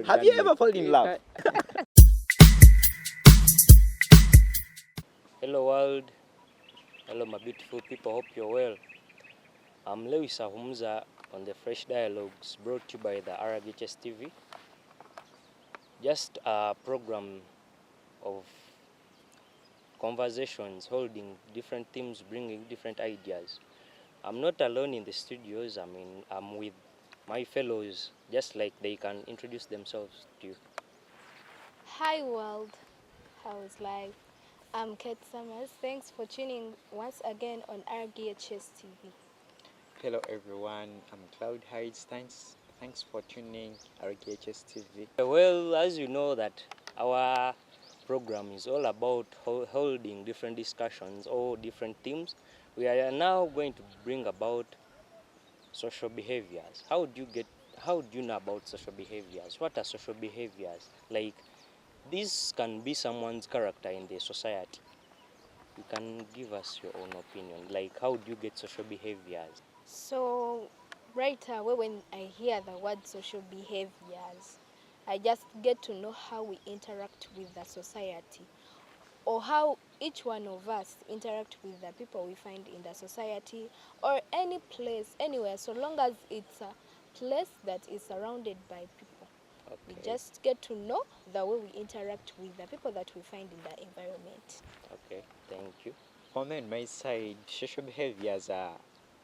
Have you ever fallen in love? Hello world, hello my beautiful people, hope you're well. I'm Lewis Ahumza on the Fresh Dialogues brought to you by the RGHS TV. Just a program of conversations holding different themes, bringing different ideas. I'm not alone in the studios, I'm with my fellows, just like they can introduce themselves to you. Hi world, how's life? I'm Kate Summers. Thanks for tuning once again on RGHS TV. Hello everyone, I'm Cloud Heights. Thanks for tuning RGHS TV. Well, as you know that our program is all about holding different discussions or different themes. We are now going to bring about social behaviors. How do you know about social behaviors? What are social behaviors? Like, this can be someone's character in the society. You can give us your own opinion. Like, how do you get social behaviors? So, right away when I hear the word social behaviors, I just get to know how we interact with the society or how each one of us interact with the people we find in the society or any place, anywhere, so long as it's a place that is surrounded by people. We Okay. just get to know the way we interact with the people that we find in the environment. Okay, thank you. For me on my side, social behaviors are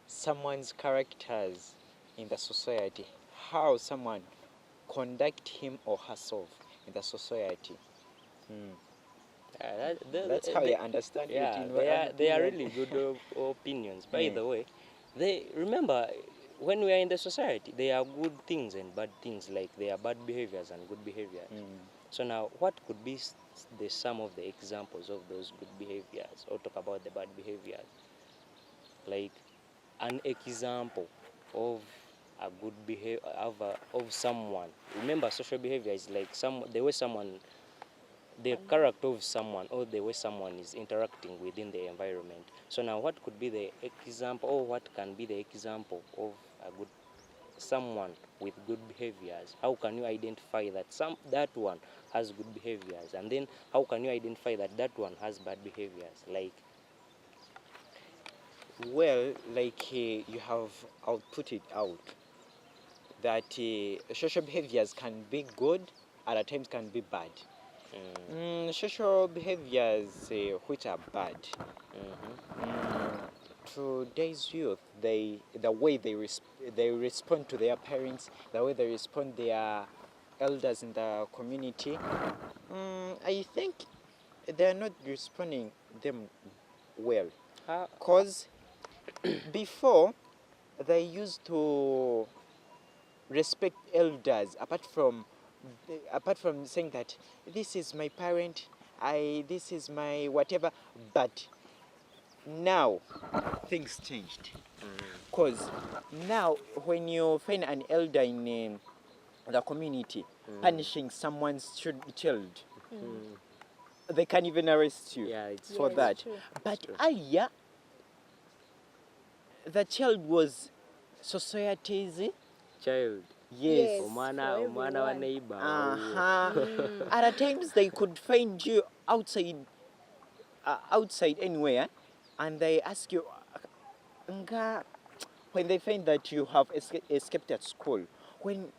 someone's characters in the society, how someone conduct him or herself in the society. That's how I understand it. Yeah, In my they own are they are opinion. really good opinions. By Yeah. the way, they remember when we are in the society, there are good things and bad things. Like there are bad behaviors and good behaviors. So now, what could be the some of the examples of those good behaviors, or talk about the bad behaviors? Like an example of a good behavior of someone. Remember, social behavior is like the way someone, the character of someone, or the way someone is interacting within the environment. So now, what could be the example, or what can be the example of a good someone with good behaviors? How can you identify that that one has good behaviors, and then how can you identify that that one has bad behaviors? Like, Well, you have output it out that social behaviors can be good, at times can be bad. Social behaviors which are bad. Today's youth, the way they respond to their parents, the way they respond their elders in the community, I think they're not responding them well. how, Cause before they used to respect elders apart from saying that this is my parent, this is my whatever, but now things changed. Because now when you find an elder in the community punishing someone's child, they can even arrest you yeah, it's for Yes, that. true. But true. earlier, the child was society's Child. yes. Umwana for umwana wa everyone. neighbor. At times they could find you outside anywhere, and they ask you, nga, when they find that you have escaped at school, when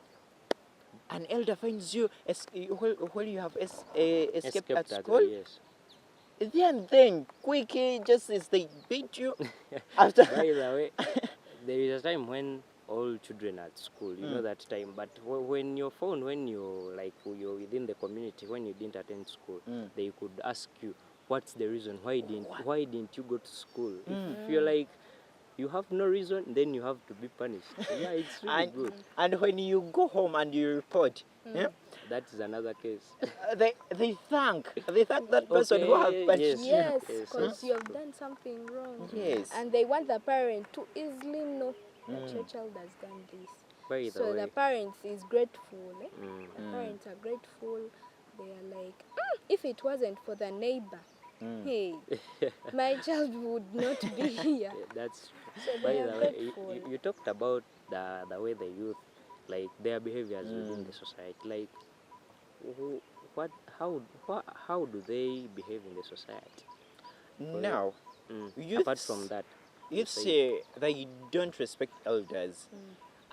an elder finds you when you have escaped at school, Yes. then quickly, just as they beat you after. By the way, there is a time when all children are at school, you know that time. But when you're found, when you're within the community, when you didn't attend school, they could ask you, what's the reason? Why didn't you go to school? If you're like, you have no reason, then you have to be punished. Yeah, it's really good. And when you go home and you report, That is another case. they thank that person who have Okay, punished you. Yes, Yes, because that's you have true. done something wrong. Yes. And they want the parent to easily know that your child has done this. By the So the way, parents is grateful. The parents are grateful. They are like, if it wasn't for the neighbor, hey, my child would not be here. yeah, that's So by they are the way, grateful. you talked about the way the youth, like their behaviors within the society. Like, what how do they behave in the society? Now, Apart from that, you youth say say they don't respect elders.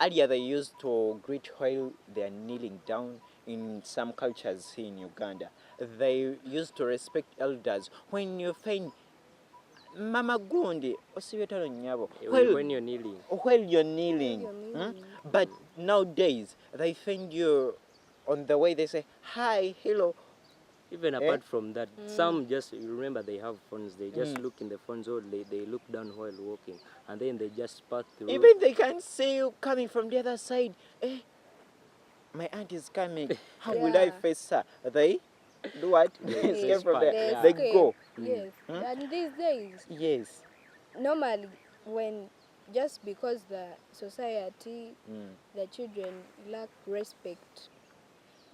Earlier, they used to greet while they are kneeling down. In some cultures here in Uganda, they used to respect elders. When you find Mama Gundi, osibetalo nyabo, when you're kneeling. while you're kneeling, You're kneeling. but nowadays they find you on the way. They say hi, hello. Even apart from that, some just, you remember, they have phones. They just look in the phones, or they look down while walking, and then they just pass through. Even they can see you coming from the other side. My aunt is coming. How will I Yeah. face her? They do what? They escape from there. They They escape. go. Yes. And these days, Yes. normally, when just because the society, the children lack respect,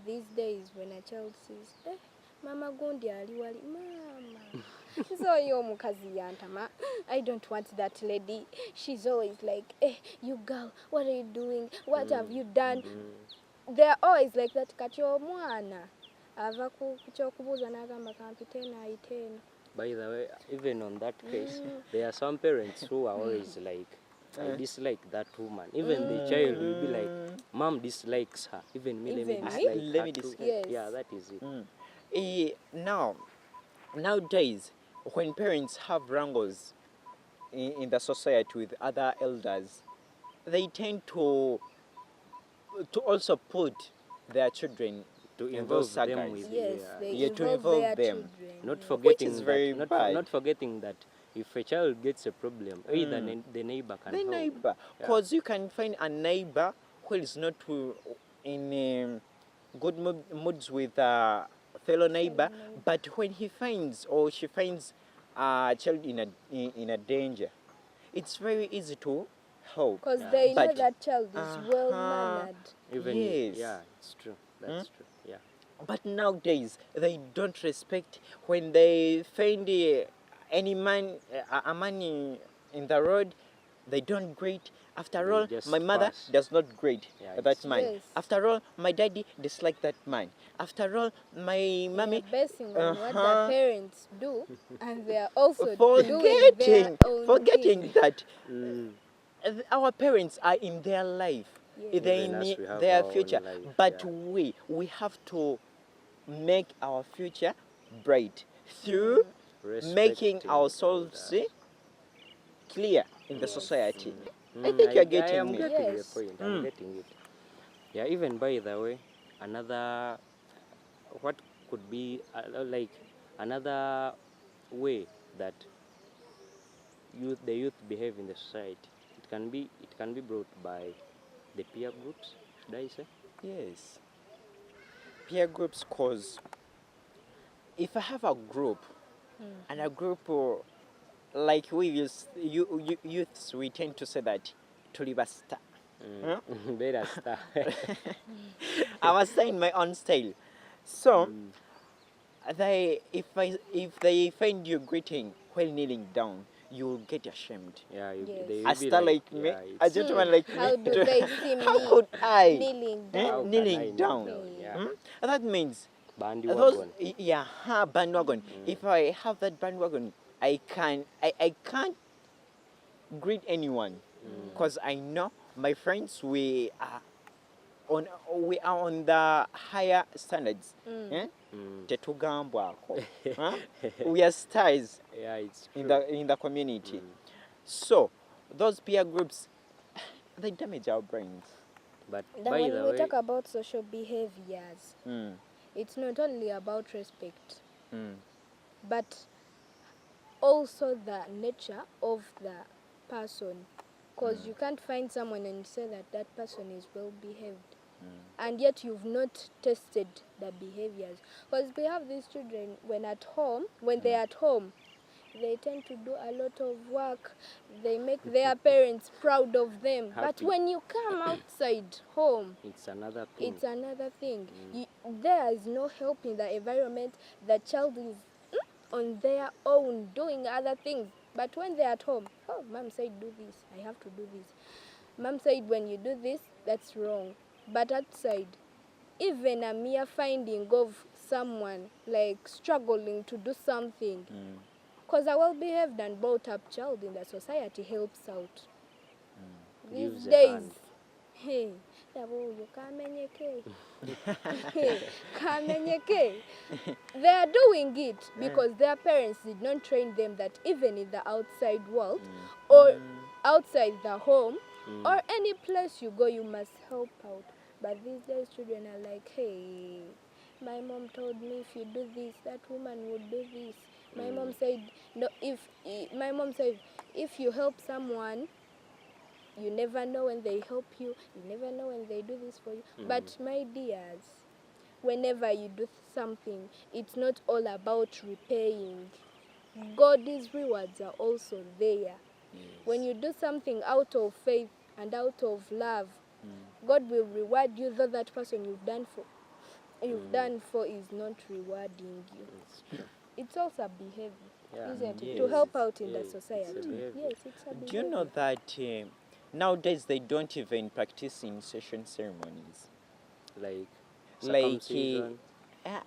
these days when a child says, Mama Gundi ali wali, Mama. So yo mukazi yantama, I don't want that lady. She's always like, you girl, what are you doing? What have you done? They're always like that. Kati omwana ava ku kyokubuuza n'agamba kampiteena ayiteeno. By the way, even on that case, there are some parents who are always like, I dislike that woman. Even the child will be like, Mom dislikes her. Even me, let me Even me? dislike Let her me too. dislike. Yes. Yeah, that is it. Nowadays, when parents have wrangles in the society with other elders, they tend to also put their children To in involve those sagas. them with, Yes, yeah. they Yeah, to involve involve their them. children. Not yes. forgetting is very that, bad. not forgetting that if a child gets a problem, either the neighbor can The help. neighbor, Yeah. because you can find a neighbor who is not in good moods with a fellow neighbor, but when he finds or she finds a child in a danger, it's very easy to help. Because they know But- that child is well mannered. Even Yes. yeah, it's true. That's true. Yeah. But nowadays they don't respect when they find any man, a man in the road. They don't greet. After They all, just my mother pass. does not greet Yeah, that it's man. Yes. After all, my daddy dislike that man. After all, my mommy They're basing on what the Uh-huh. parents do, and they are also doing their forgetting own forgetting thing. that our parents are in their life. Yes. They're Even in us, we have their our own future. life, But yeah. we have to make our future bright through making Respecting our souls elders. clear in the Yes. society. I think you're I getting am me. getting Yes. the point. I'm getting it. Yeah, even by the way, another, what could be like another way that the youth behave in the society. It can be brought by the peer groups, should I say? Yes. Peer groups, cause if I have a group and a group like we youths, we tend to say that tulibasta. Better start. I was saying my own style. So if they find you greeting while kneeling down, you will get ashamed. Yeah, Yes. they A will be star like me, yeah, a it's gentleman true. like me. How do they see How me could I kneeling How down? can kneeling I kneel down? Yeah. That means Bandy those wagon. bandwagon. If I have that bandwagon, I can't greet anyone because I know my friends we are on the higher standards. Tetugambwako. We are stars Yeah, it's true. in the community. So those peer groups, they damage our brains. But Then by when the we way, talk about social behaviors, it's not only about respect, but also the nature of the person. Because you can't find someone and say that that person is well behaved, and yet you've not tested the behaviors. Because we have these children when they're at home, they tend to do a lot of work. They make their parents proud of them. But Happy. when you come outside home, it's another thing. it's another thing. There is no help in the environment. The child is on their own doing other things. But when they're at home, oh, mom said do this, I have to do this. Mom said when you do this, that's wrong. But outside, even a mere finding of someone like struggling to do something, because a well-behaved and brought-up child in the society helps out. These Gives a days, hand. hey, ndabuyo kamenyeke. Hey, kamenyeke. They are doing it because their parents did not train them that even in the outside world or outside the home or any place you go, you must help out. But these days, children are like, hey, my mom told me if you do this, that woman would do this. My mom said, no, my mom said, if you help someone, you never know when they help you. You never know when they do this for you. But my dears, whenever you do something, it's not all about repaying. God's rewards are also there. When you do something out of faith and out of love, God will reward you, though that person you've done for is not rewarding you. It's true. It's also a behavior, Yeah. isn't it? Yes. To help out in Yeah, the it's a society. behavior. Yes, it's a behavior. Do you know that nowadays they don't even practice initiation ceremonies? Like Like, circumcision.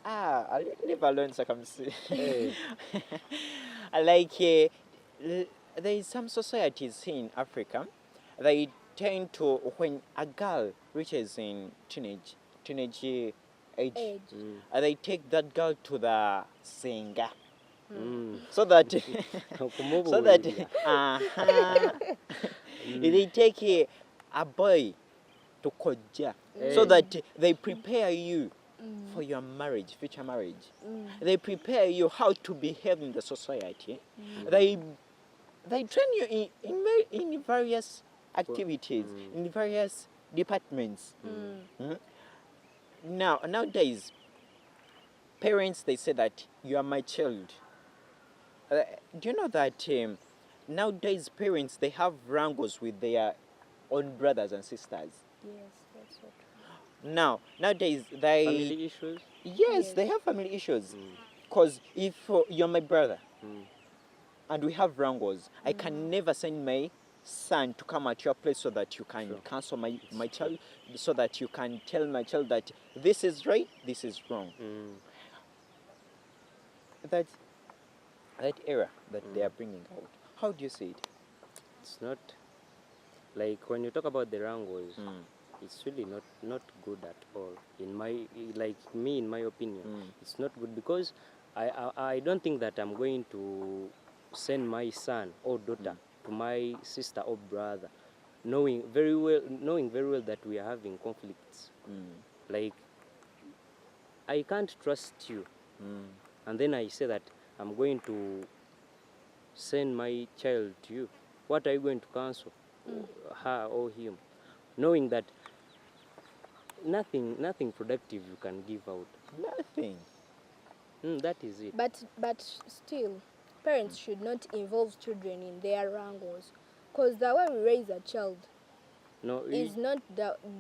I never learned circumcision. Hey. Like, there is some societies here in Africa, they tend to, when a girl reaches in teenage age, Age. they take that girl to the singer. Mm. So that so that Okumubuulirira. they take a boy to koja, so that they prepare you for your marriage, future marriage. They prepare you how to behave in the society. They train you in various activities, in various departments. Nowadays, parents, they say that you are my child. Do you know that nowadays parents, they have wrangles with their own brothers and sisters? Yes, that's so true. Nowadays they Family issues. yes, they have family issues. Because if you're my brother and we have wrangles, I can never send my son to come at your place so that you can cancel my child, so that you can tell my child that this is right, this is wrong. That era that they are bringing out, how do you see it? It's not like when you talk about the wrangles, it's really not good at all. In my in my opinion, it's not good because I don't think that I'm going to send my son or daughter to my sister or brother, knowing very well that we are having conflicts. Like, I can't trust you, and then I say that I'm going to send my child to you. What are you going to counsel, her or him, knowing that nothing productive you can give out? Nothing. That is it. But still, parents should not involve children in their wrangles, because the way we raise a child No, is not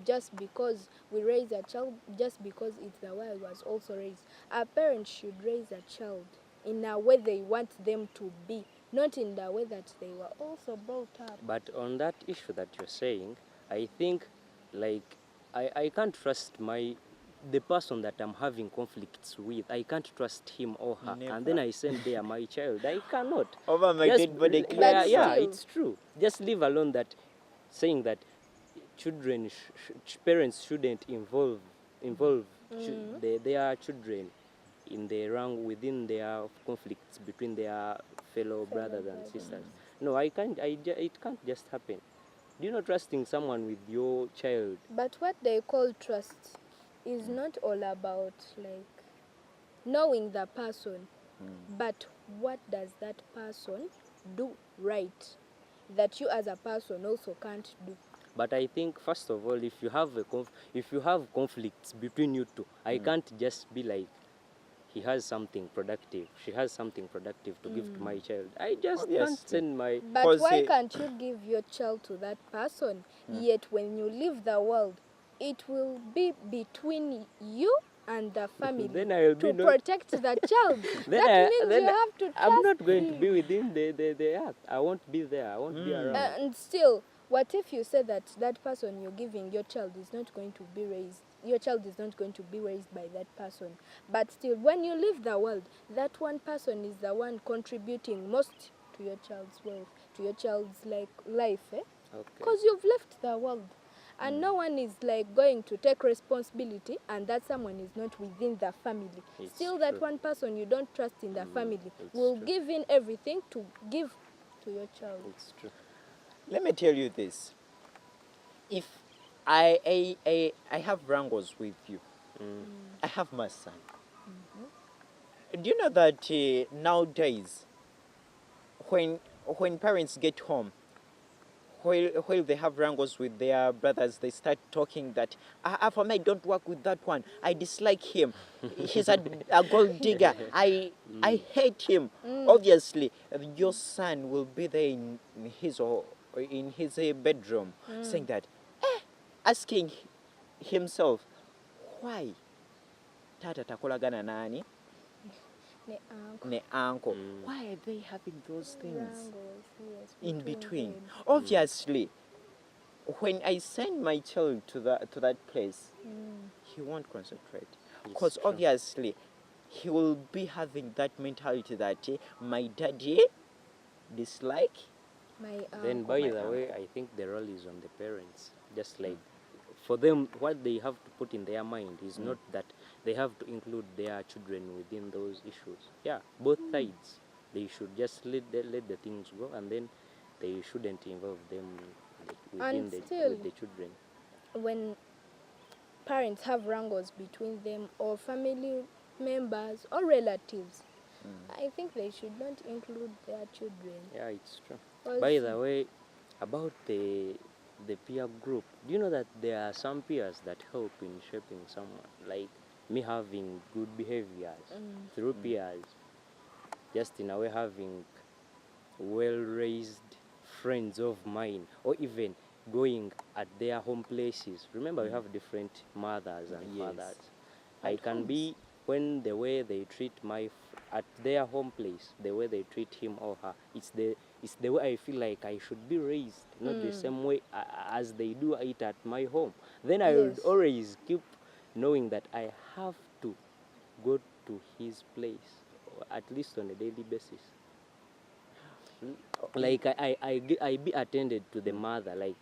just because we raise a child just because it's the way I was also raised. A parent should raise a child in a way they want them to be, not in the way that they were also brought up. But on that issue that you're saying, I think, like, I can't trust the person that I'm having conflicts with. I can't trust him or her, and then I send there my child. I cannot. Over my Just- dead body. But yeah, still- it's true. Just leave alone that saying that children, parents shouldn't involve their children in within their conflicts between their fellow brothers and sisters. No, it can't just happen. Do you know trusting someone with your child? But what they call trust is not all about like knowing the person, but what does that person do right that you as a person also can't do. But I think first of all, if you have conflicts between you two, I can't just be like, he has something productive, she has something productive to give to my child. I just Obviously. can't send my. But 'Cause why can't you give your child to that person? Yet when you leave the world, it will be between you and the family Then I'll be to not- protect the child. Then That means you have to trust I'm not going to him. be within the earth. I won't be there. I won't be around. And still, what if you say that that person you're giving your child is not going to be raised your child is not going to be raised by that person. But still, when you leave the world, that one person is the one contributing most to your child's wealth, to your child's life, Okay. because you've left the world. And no one is like going to take responsibility, and that someone is not within the family. It's Still, that true. one person you don't trust in the family it's will true. give in everything to give to your child. It's true. Let me tell you this. If I have wrangles with you, I have my son. Do you know that nowadays, when parents get home, while they have wrangles with their brothers, they start talking that, for me, don't work with that one. I dislike him. He's a gold digger. I hate him. Obviously, your son will be there in his bedroom saying that, asking himself, why tata takolagana nani ne uncle? Why are they having those things Wrangles, yes, in between? them. Obviously, when I send my child to that place, he won't concentrate, because true. obviously he will be having that mentality that my daddy dislike. My Then, uncle. by my the way, uncle. I think the role is on the parents. Just like for them, what they have to put in their mind is not that they have to include their children within those issues. Yeah, both sides. They should just let the things go, and then they shouldn't involve them And with still- the children. When parents have wrangles between them, or family members or relatives, I think they should not include their children. Yeah, it's true. Because- By the way, about the peer group, do you know that there are some peers that help in shaping someone? Like me having good behaviors through peers, just in a way having well-raised friends of mine, or even going at their home places. Remember, we have different mothers and Yes. fathers. I At can homes. be when the way they treat at their home place, the way they treat him or her, it's the way I feel like I should be raised, not the same way as they do it at my home. Then I would Yes. always keep knowing that I have to go to his place, or at least on a daily basis. Like I be attended to the mother. Like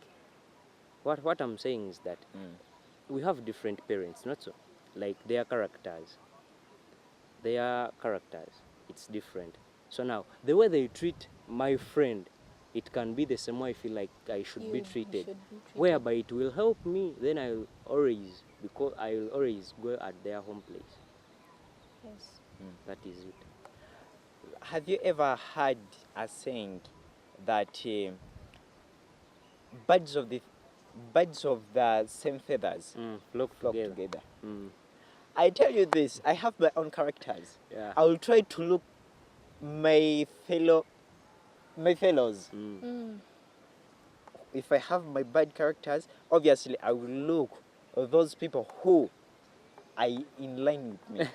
what I'm saying is that we have different parents, not so. Like their characters, it's different. So now the way they treat my friend, it can be the same way I feel like I should be You treated. should be treated. Whereby it will help me. Then I will always go at their home place. Yes. That is it. Have you ever heard a saying that birds of the same feathers Flock flock together. together? Mm. I tell you this, I have my own characters. Yeah. I will try to look my fellows. If I have my bad characters, obviously I will look at those people who are in line with me.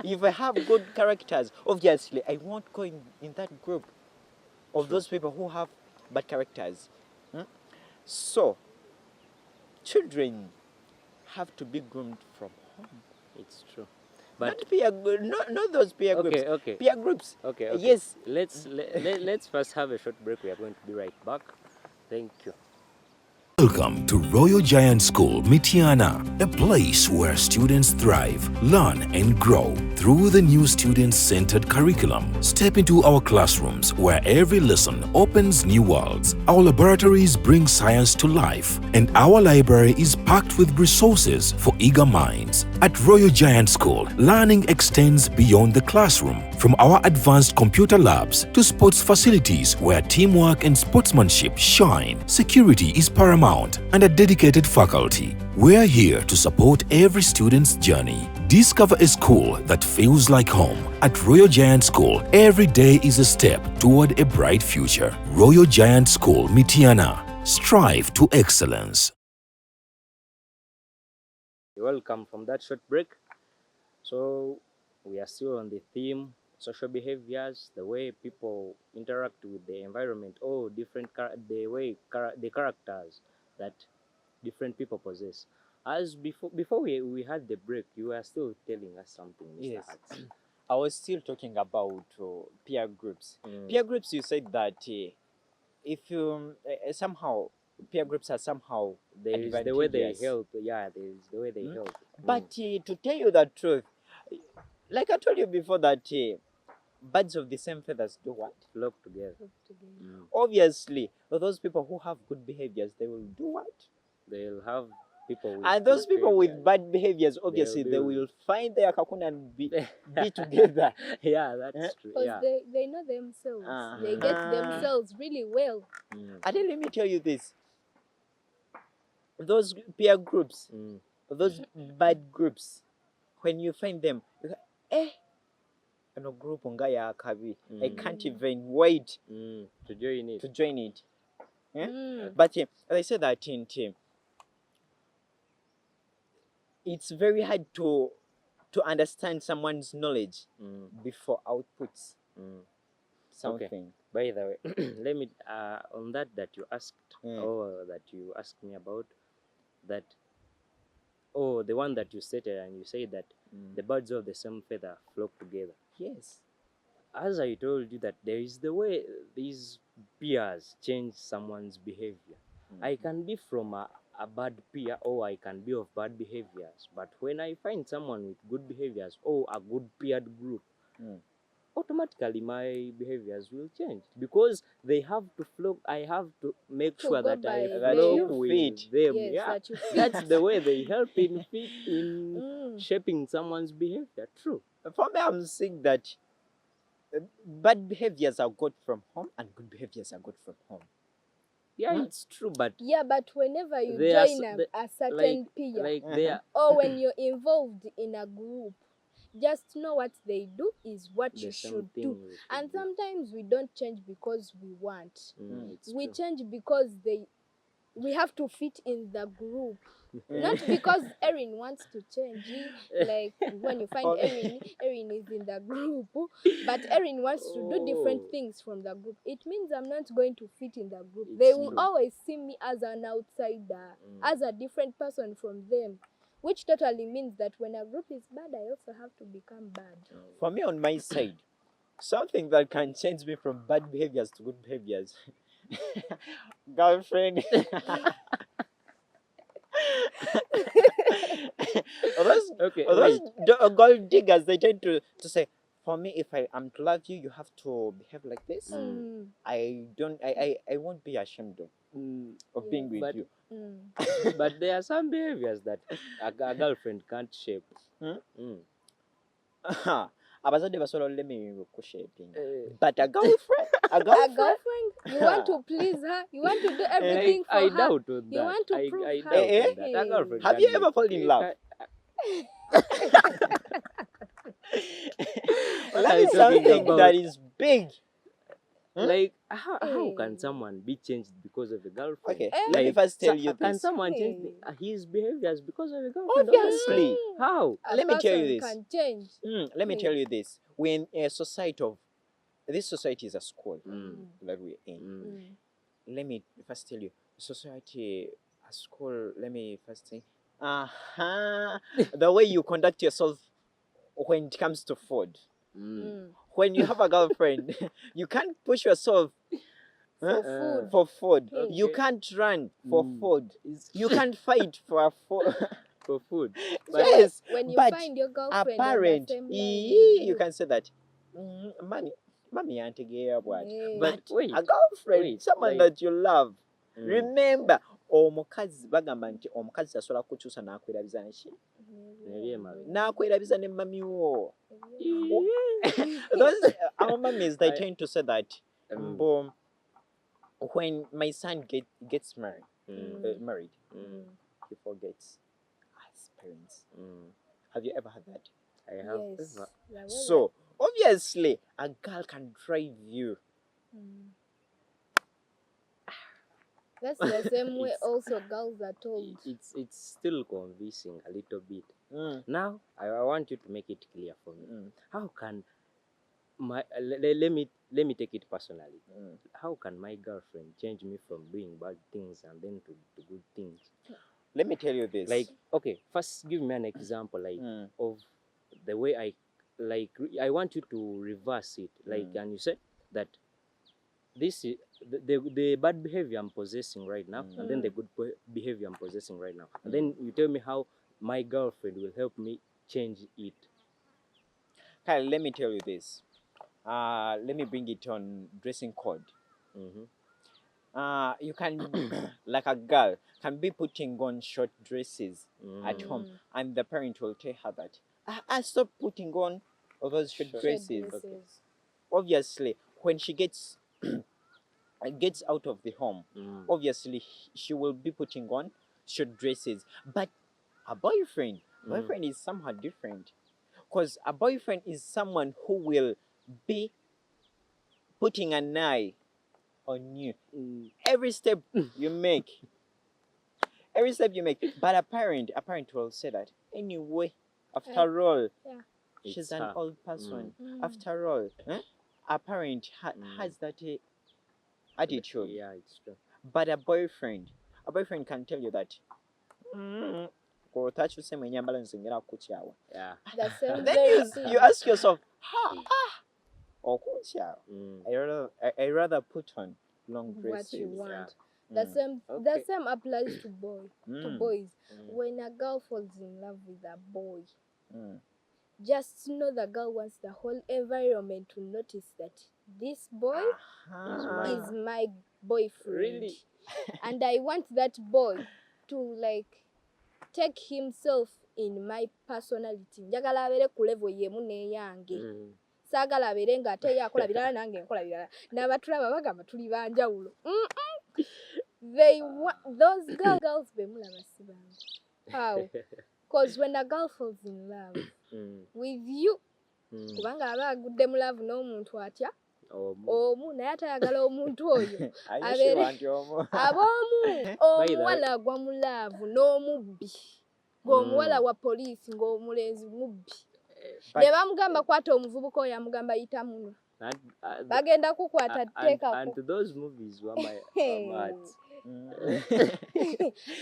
If I have good characters, obviously I won't go in that group of those people who have bad characters. So, children have to be groomed from home. It's true. But Not those peer groups. Okay. Peer groups. Okay. Yes. Let's first have a short break. We are going to be right back. Thank you. Welcome to Royal Giant School, Mitiana, a place where students thrive, learn, and grow. Through the new student-centered curriculum, step into our classrooms where every lesson opens new worlds. Our laboratories bring science to life, and our library is packed with resources for eager minds. At Royal Giant School, learning extends beyond the classroom, from our advanced computer labs to sports facilities where teamwork and sportsmanship shine. Security is paramount and a dedicated faculty. We're here to support every student's journey. Discover a school that feels like home. At Royal Giant School, every day is a step toward a bright future. Royal Giant School, Mitiana. Strive to excellence. Welcome from that short break. So we are still on the theme social behaviors, the way people interact with the environment, the way the characters that different people possess. As before we had the break, you were still telling us something, Mr. Yes. Hudson. I was still talking about peer groups. Mm. Peer groups, you said that if you somehow peer groups are somehow There is the way they advantageous. help. Yeah, there is the way they Mm. help. But to tell you the truth, like I told you before, that birds of the same feathers do what? Flock together. Together. Obviously, those people who have good behaviors, they will do what? They'll have people with And those good people with behaviors. bad behaviors, obviously, they build. will find their cocoon and be together. Yeah, that's true. Because Yeah. they know themselves. They get Uh-huh. themselves really well. Mm. And then let me tell you this. Those peer groups, Mm. those bad groups, when you find them, you go, ano group nga ya kabi. I can't even wait Mm. To join it. to join it. Yeah? Mm. But as I said that in team, it's very hard to understand someone's knowledge Mm. before outputs Mm. something. By the way, let me on that you asked Mm. or that you asked me about that. Oh, the one that you stated and you said that the birds of the same feather flock together. Yes. As I told you that there is the way these peers change someone's behavior. I can be from a bad peer or I can be of bad behaviors. But when I find someone with good behaviors or a good peered group, Mm. automatically my behaviors will change because they have to flow. I have to make To sure go that I by That flow you with fit. them. Yes, Yeah, that you fit. that's the way they help in Mm. shaping someone's behavior. True. For me, I'm saying that bad behaviors are got from home and good behaviors are got from home. Yeah, Hmm? it's true, but Yeah, but whenever you They are join a certain peer, like Uh-huh. they are or when you're involved in a group, just know what they do is what the you same should thing. do. we should And do. sometimes we don't change because we want. It's We true. change because we have to fit in the group. Mm. Not because Erin wants to change. Like when you find Oh. Erin is in the group, but Erin wants to do different Oh. things from the group. It means I'm not going to fit in the group. It's They will true. always see me as an outsider, as a different person from them, which totally means that when a group is bad, I also have to become bad. For me, on my side, something that can change me from bad behaviors to good behaviors. Girlfriend. those Okay, those wait. gold diggers, they tend to say, for me, if I am to love you, you have to behave like this. Mm. I won't be ashamed of being with But- you. Mm. But there are some behaviors that a girlfriend can't shape. Hmm? Mm. Abazadde basobola olulimi kushaping. Eh, But a girlfriend, A girlfriend, you want to please her, you want to do everything for I her. doubt on that. You want to I prove I her. doubt Eh, on that. A girlfriend have can you be- ever fallen in you love? What That are you is talking something about? that is big. Like how Eh. can someone be changed because of a girlfriend? Okay, Eh. let me first tell you Can this. someone change Eh. his behaviors because of a girlfriend? Obviously. How? A Let me tell you person this. can change. Let me Hmm. tell you this. We're in a society of, this society is a school Mm. that we're in. Mm. Let me first tell you, society, a school, let me first say, the way you conduct yourself when it comes to food. Mm. Mm. When you have a girlfriend, you can't push yourself For Uh, food. for food. Okay. You can't run for Mm. food. It's You can't fight for a food. for food. So Yes, when you but find your a girlfriend parent, on the same line you with can say that, mommy antegeera bwati. Eh. But wait, a girlfriend, wait, someone like- that you love, Mm. remember, omukazi bagamba nti omukazi tasobola kukyusa n'akwerabiza neki n'akwerabiza ne mami wo. Those our mummies, they I- tend to say that Mm. when my son gets married, Mm. he forgets us parents. Mm. Have you ever had that? I have Yes. ever. There were So obviously, a girl can drive you. Mm. That's the same way It's- also girls are told. It's still convincing a little bit. Mm. Now I want you to make it clear for me. Mm. How can my let me take it personally. How can my girlfriend change me from doing bad things and then to good things? let me tell you this. Like, okay, first give me an example, like, Mm. of the way I want you to reverse it, like, and you say that this is the bad behavior I'm possessing right now, and then the good behavior I'm possessing right now, and then you tell me how my girlfriend will help me change it. Kyle, let me tell you this. Let me bring it on dressing code. You can, like a girl, can be putting on short dresses at home, and the parent will tell her that, stop putting on all those short dresses. Obviously, when she gets gets out of the home, obviously she will be putting on short dresses. But a boyfriend is somehow different, because a boyfriend is someone who will be putting an eye on you every step you make. Every step you make. But a parent will say that, anyway, after all, she's It's an her. old person. After all, a parent has that attitude. Yeah, it's true. But a boyfriend can tell you that, kotakyuse mu ennyambala nzingera kukyawa. Yeah. The same Then very you thing. ask yourself, okukyawa. I rather put on long dresses. What you want. Yeah. The same Okay. applies to boys. When a girl falls in love with a boy, just know the girl wants the whole environment to notice that this boy is my boyfriend. Really? And I want that boy to like take himself in my personality. Njagala abeere ku level yemu n'eyange. Saagala abeere ng'ate ye akola birala nange nkola birala. N'abatulaba bagamba tuli banjawulo. They want those girls bemulaba si bangu. How? Because when a girl falls in love with you, kubanga aba agudde mu love n'omuntu atya omu naye atayagala omuntu oyo ab'omu omuwala agwa mu love n'omubbi ng'omuwala wa poliisi ng'omulenzi mubbi ne bamugamba kwata omuvubuka oyo amugamba yita muno bagenda kukwata teeka and those movies were my heart.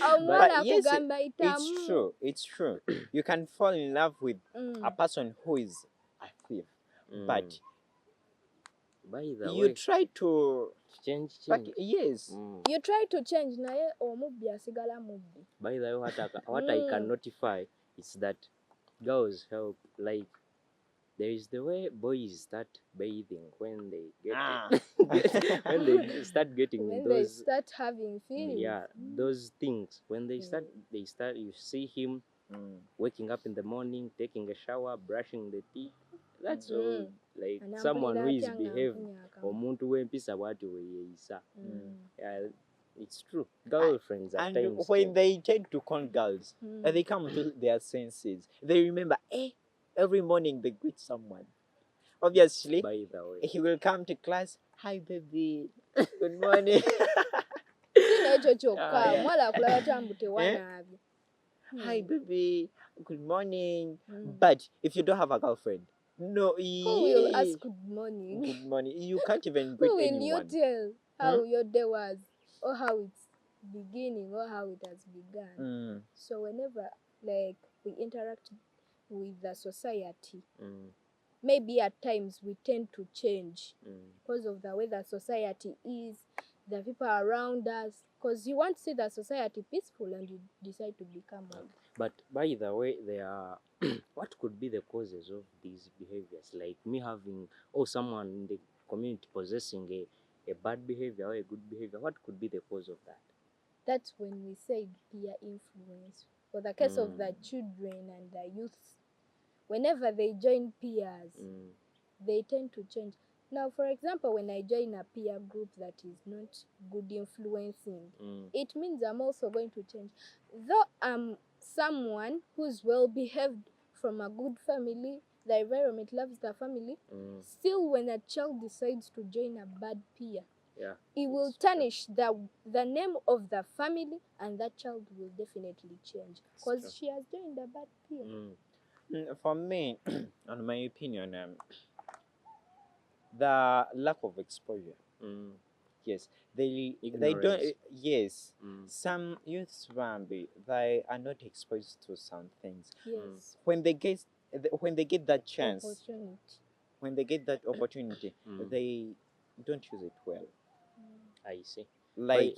omuwala akugamba yitamu. It's true. You can fall in love with a person who is a thief, but by the you way, try to change. Yes. You try to change naye omubbi asigala mubbi. By the way, what I can notify is that girls help, like, there is the way boys start bathing when they get when they start getting When those they start having feelings. those things. When they start you see him waking up in the morning, taking a shower, brushing the teeth. That's all, like, someone who is behaved. Omuntu w'empisa bw'atyo weyeeyisa. Yeah, it's true. Girlfriends at times. And when they tend to con girls, they come to their senses. They remember, every morning they greet someone. Obviously, by the way, he will come to class. Hi, baby. Good morning. Ekyo kyokka omuwala akulaba tambu tewanaabye. Hi, baby. Good morning. But if you don't have a girlfriend, no. Who will ask good morning? Good morning. You can't even greet Who will anyone. you tell how your day was, or how it's beginning, or how it has begun? So whenever like we interact with the society, maybe at times we tend to change because of the way the society is, the people around us, because you want to see the society peaceful and you decide to become one. But by the way, there are what could be the causes of these behaviors? Like me having, or someone in the community possessing a bad behavior or a good behavior. What could be the cause of that? That's when we say peer influence. For the case of the children and the youths, whenever they join peers, they tend to change. Now, for example, when I join a peer group that is not good influencing, it means I'm also going to change. Though I'm someone who's well behaved from a good family, the environment loves the family, still when a child decides to join a bad peer, it will tarnish the name of the family, and that child will definitely change because she has joined a bad peer. For me, in my opinion, the lack of exposure. Yes, they don't. Ignorance. Yes, Mm. some youths, Rambi, they are not exposed to some things. Yes. When they get that chance, Opportunity. when they get that opportunity, Mm. they don't use it well. I see. Like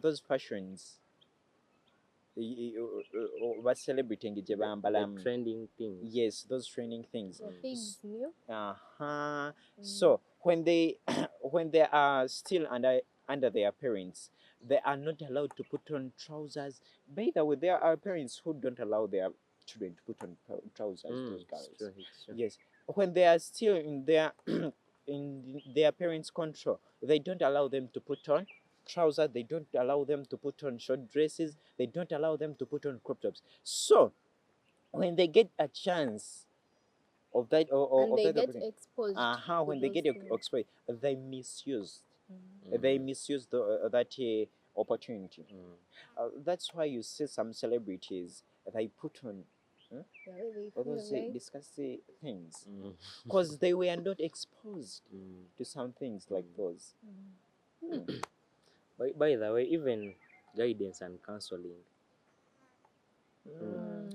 those fashions, what celebrating The trending things. yes, those trending things. The things new. Uh-huh. So when they when they are still under their parents, they are not allowed to put on trousers. By the way, there are parents who don't allow their children to put on trousers. Those girls. It's true, it's true. Yes, when they are still in their in their parents' control, they don't allow them to put on trousers. They don't allow them to put on short dresses. They don't allow them to put on crop tops. So when they get a chance of that And of they that get opportunity, exposed. when to they those get things. exposed, they misuse Mm. they misuse that opportunity. That's why you see some celebrities they put on The way they all feel those like. disgusting things Mm. because they were not exposed Mm. to some things like those. By the way, even guidance and counseling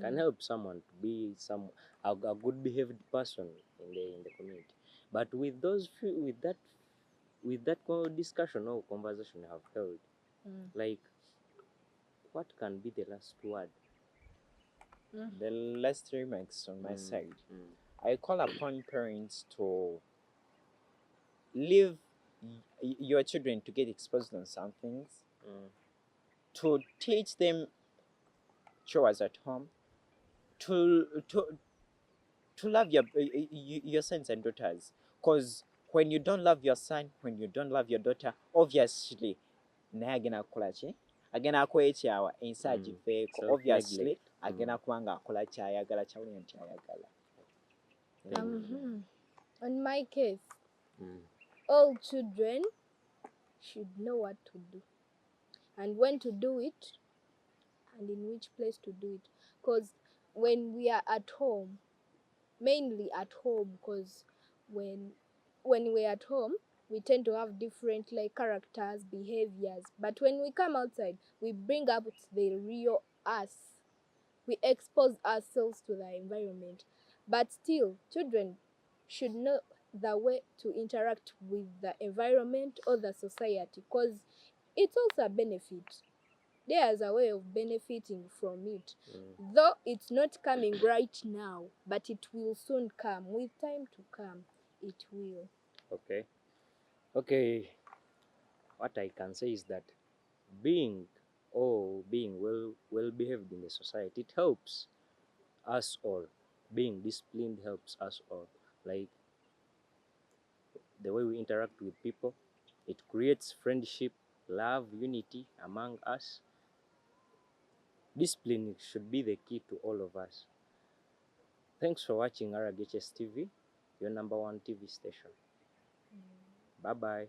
can help someone to be a good behaved person in the community. But with that discussion or conversation I have held, like, what can be the last word? The last remarks on my side, Mm. I call upon parents to leave your children to get exposed on some things, to teach them chores at home, to love your sons and daughters. Because when you don't love your son, when you don't love your daughter, obviously naye agenda kukola ki, agenda akola ekyawa ensi agifeeko. Obviously Self-neglect. agenda kuba nga akola kyayagala kyawulira nti ayagala. On my case, Mm. all children should know what to do and when to do it and in which place to do it. Because when we are at home, mainly at home, because when we're at home, we tend to have different like characters, behaviors. But when we come outside, we bring up the real us. We expose ourselves to the environment. But still, children should know the way to interact with the environment or the society because it's also a benefit. There's a way of benefiting from it. Though it's not coming right now, but it will soon come. With time to come, it will. Okay. What I can say is that being well behaved in the society, it helps us all. Being disciplined helps us all. Like the way we interact with people, it creates friendship, love, unity among us. Discipline should be the key to all of us. Thanks for watching RGHS TV, your #1 TV station. Bye bye.